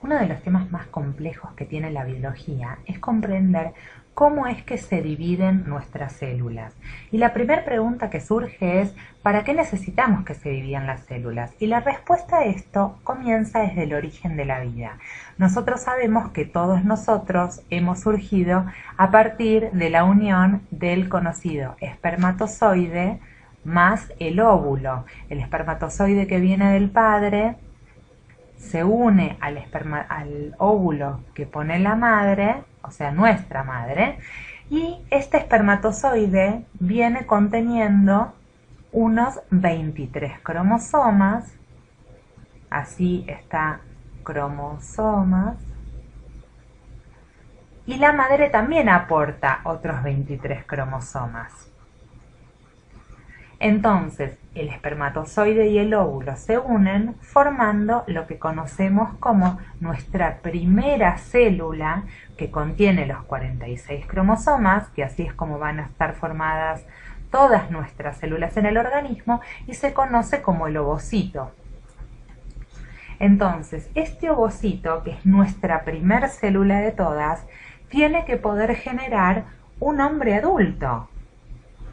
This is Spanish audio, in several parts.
Uno de los temas más complejos que tiene la biología es comprender cómo es que se dividen nuestras células. Y la primera pregunta que surge es, ¿para qué necesitamos que se dividan las células? Y la respuesta a esto comienza desde el origen de la vida. Nosotros sabemos que todos nosotros hemos surgido a partir de la unión del conocido espermatozoide más el óvulo. El espermatozoide que viene del padre se une al óvulo que pone la madre, o sea, nuestra madre, y este espermatozoide viene conteniendo unos 23 cromosomas, así está cromosomas, y la madre también aporta otros 23 cromosomas. Entonces, el espermatozoide y el óvulo se unen formando lo que conocemos como nuestra primera célula, que contiene los 46 cromosomas, que así es como van a estar formadas todas nuestras células en el organismo, y se conoce como el ovocito. Entonces, este ovocito, que es nuestra primer célula de todas, tiene que poder generar un hombre adulto.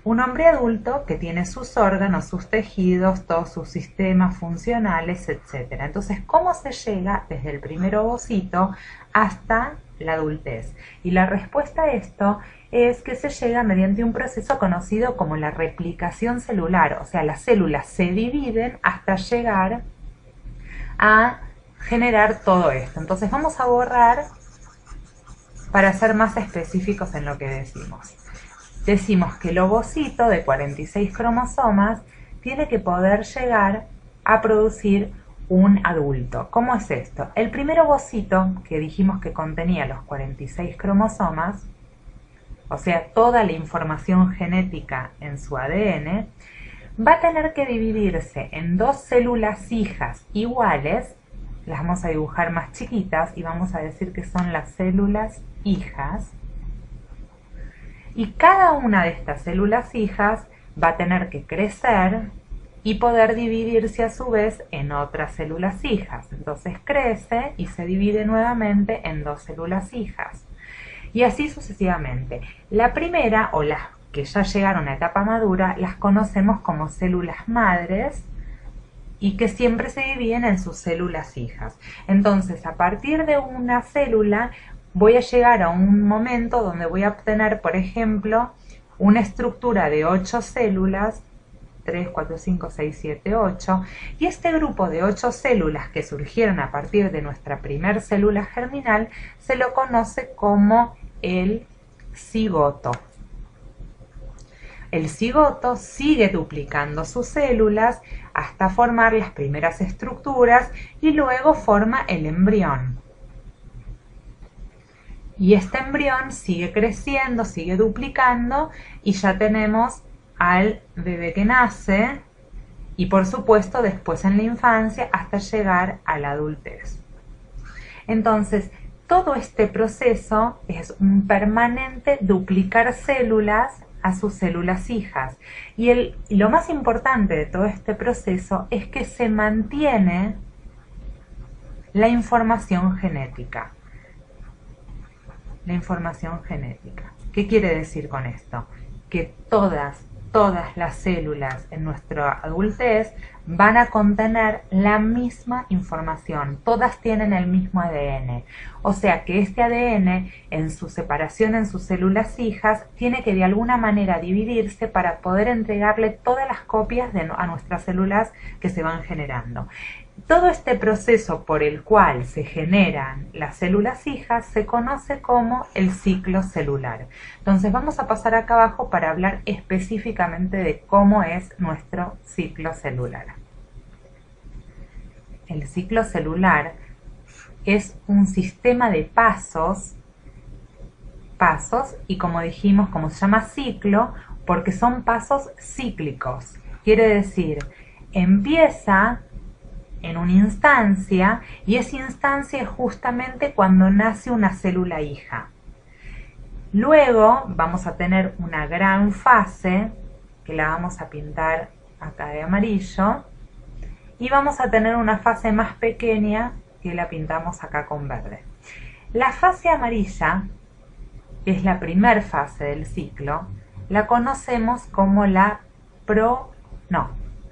Un hombre adulto que tiene sus órganos, sus tejidos, todos sus sistemas funcionales, etc. Entonces, ¿cómo se llega desde el primer ovocito hasta la adultez? Y la respuesta a esto es que se llega mediante un proceso conocido como la replicación celular. O sea, las células se dividen hasta llegar a generar todo esto. Entonces, vamos a borrar para ser más específicos en lo que decimos. Decimos que el ovocito de 46 cromosomas tiene que poder llegar a producir un adulto. ¿Cómo es esto? El primer ovocito, que dijimos que contenía los 46 cromosomas, o sea, toda la información genética en su ADN, va a tener que dividirse en dos células hijas iguales, las vamos a dibujar más chiquitas y vamos a decir que son las células hijas. Y cada una de estas células hijas va a tener que crecer y poder dividirse a su vez en otras células hijas. Entonces crece y se divide nuevamente en dos células hijas. Y así sucesivamente. La primera, o las que ya llegaron a etapa madura, las conocemos como células madres y que siempre se dividen en sus células hijas. Entonces, a partir de una célula voy a llegar a un momento donde voy a obtener, por ejemplo, una estructura de 8 células, 3, 4, 5, 6, 7, 8, y este grupo de 8 células que surgieron a partir de nuestra primer célula germinal se lo conoce como el cigoto. El cigoto sigue duplicando sus células hasta formar las primeras estructuras y luego forma el embrión. Y este embrión sigue creciendo, sigue duplicando y ya tenemos al bebé que nace y por supuesto después en la infancia hasta llegar a la adultez. Entonces, todo este proceso es un permanente duplicar células a sus células hijas. Y lo más importante de todo este proceso es que se mantiene la información genética. La información genética. ¿Qué quiere decir con esto? Que todas las células en nuestra adultez van a contener la misma información, todas tienen el mismo ADN, o sea que este ADN en su separación en sus células hijas tiene que de alguna manera dividirse para poder entregarle todas las copias a nuestras células que se van generando. Todo este proceso por el cual se generan las células hijas se conoce como el ciclo celular. Entonces vamos a pasar acá abajo para hablar específicamente de cómo es nuestro ciclo celular. El ciclo celular es un sistema de pasos y como dijimos, como se llama ciclo, porque son pasos cíclicos. Quiere decir, empieza en una instancia y esa instancia es justamente cuando nace una célula hija. Luego vamos a tener una gran fase que la vamos a pintar acá de amarillo y vamos a tener una fase más pequeña que la pintamos acá con verde. La fase amarilla, que es la primer fase del ciclo, la conocemos como la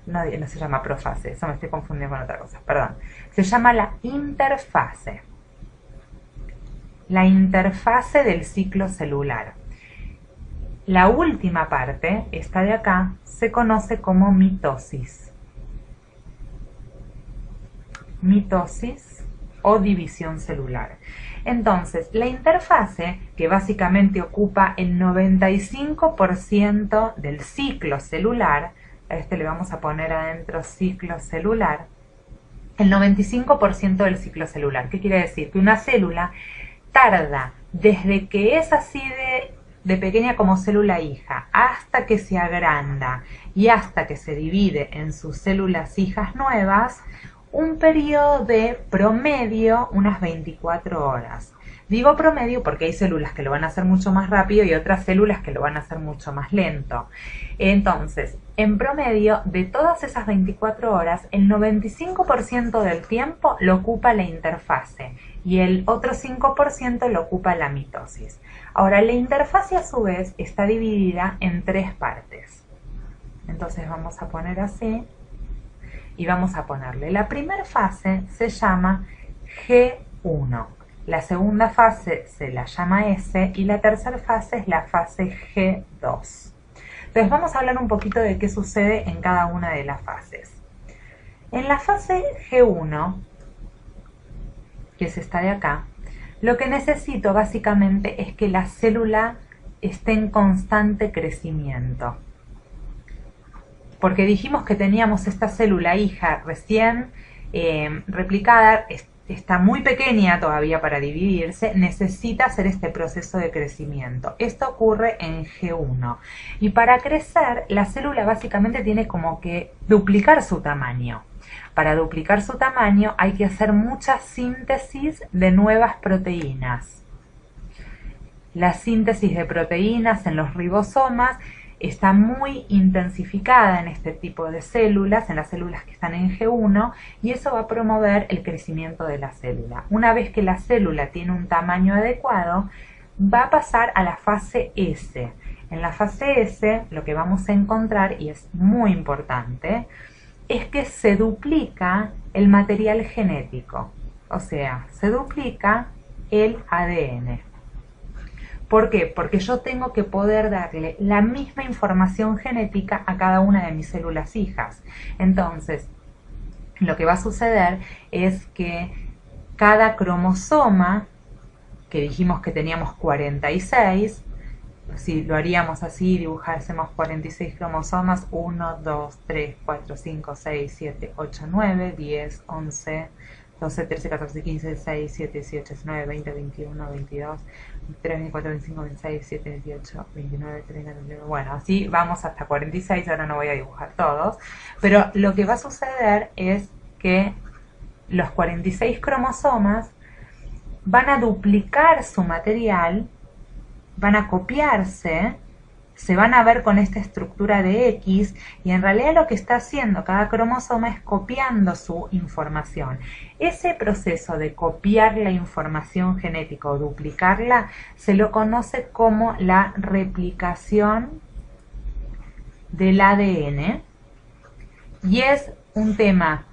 no se llama profase, eso me estoy confundiendo con otra cosa, perdón. Se llama la interfase. La interfase del ciclo celular. La última parte, esta de acá, se conoce como mitosis. Mitosis o división celular. Entonces, la interfase, que básicamente ocupa el 95% del ciclo celular, a este le vamos a poner adentro ciclo celular, el 95% del ciclo celular. ¿Qué quiere decir? Que una célula tarda desde que es así de pequeña como célula hija hasta que se agranda y hasta que se divide en sus células hijas nuevas, un periodo de promedio unas 24 horas. Digo promedio porque hay células que lo van a hacer mucho más rápido y otras células que lo van a hacer mucho más lento. Entonces, en promedio, de todas esas 24 horas, el 95% del tiempo lo ocupa la interfase y el otro 5% lo ocupa la mitosis. Ahora, la interfase a su vez está dividida en 3 partes. Entonces vamos a poner así y vamos a ponerle. La primera fase se llama G1. La segunda fase se la llama S y la tercera fase es la fase G2. Entonces vamos a hablar un poquito de qué sucede en cada una de las fases. En la fase G1, que es esta de acá, lo que necesito básicamente es que la célula esté en constante crecimiento. Porque dijimos que teníamos esta célula hija recién replicada, está muy pequeña todavía para dividirse, necesita hacer este proceso de crecimiento. Esto ocurre en G1. Y para crecer, la célula básicamente tiene como que duplicar su tamaño. Para duplicar su tamaño hay que hacer mucha síntesis de nuevas proteínas. La síntesis de proteínas en los ribosomas está muy intensificada en este tipo de células, en las células que están en G1, y eso va a promover el crecimiento de la célula. Una vez que la célula tiene un tamaño adecuado, va a pasar a la fase S. En la fase S lo que vamos a encontrar, y es muy importante, es que se duplica el material genético, o sea, se duplica el ADN. ¿Por qué? Porque yo tengo que poder darle la misma información genética a cada una de mis células hijas. Entonces, lo que va a suceder es que cada cromosoma, que dijimos que teníamos 46, si lo haríamos así, dibujásemos 46 cromosomas, 1, 2, 3, 4, 5, 6, 7, 8, 9, 10, 11, 12, 13, 14, 15, 16, 17, 18, 19, 20, 21, 22, 23, 24, 25, 26, 27, 28, 29, 30, 31. Bueno, así vamos hasta 46, ahora no voy a dibujar todos, pero lo que va a suceder es que los 46 cromosomas van a duplicar su material, van a copiarse, se van a ver con esta estructura de X, y en realidad lo que está haciendo cada cromosoma es copiando su información. Ese proceso de copiar la información genética o duplicarla se lo conoce como la replicación del ADN, y es un tema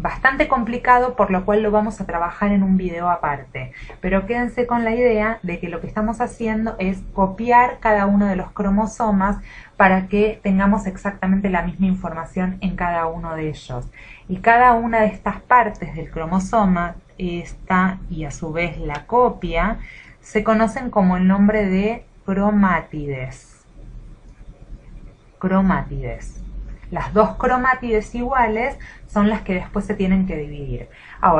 bastante complicado, por lo cual lo vamos a trabajar en un video aparte. Pero quédense con la idea de que lo que estamos haciendo es copiar cada uno de los cromosomas para que tengamos exactamente la misma información en cada uno de ellos. Y cada una de estas partes del cromosoma, esta y a su vez la copia, se conocen como el nombre de cromátides. Cromátides. Las dos cromátides iguales son las que después se tienen que dividir.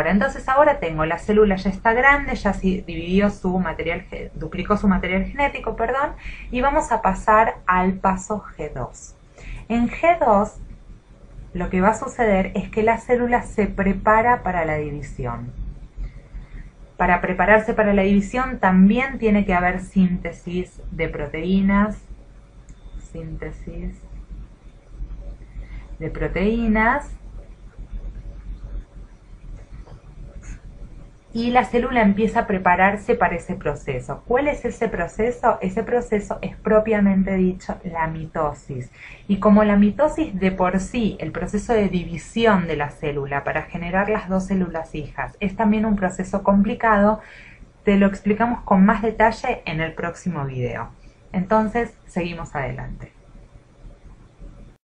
Entonces ahora tengo la célula, ya está grande, ya dividió su material, duplicó su material genético, perdón, y vamos a pasar al paso G2. En G2 lo que va a suceder es que la célula se prepara para la división. Para prepararse para la división también tiene que haber síntesis de proteínas, y la célula empieza a prepararse para ese proceso. ¿Cuál es ese proceso? Ese proceso es propiamente dicho la mitosis. Y como la mitosis de por sí, el proceso de división de la célula para generar las dos células hijas, es también un proceso complicado, te lo explicamos con más detalle en el próximo video. Entonces, seguimos adelante.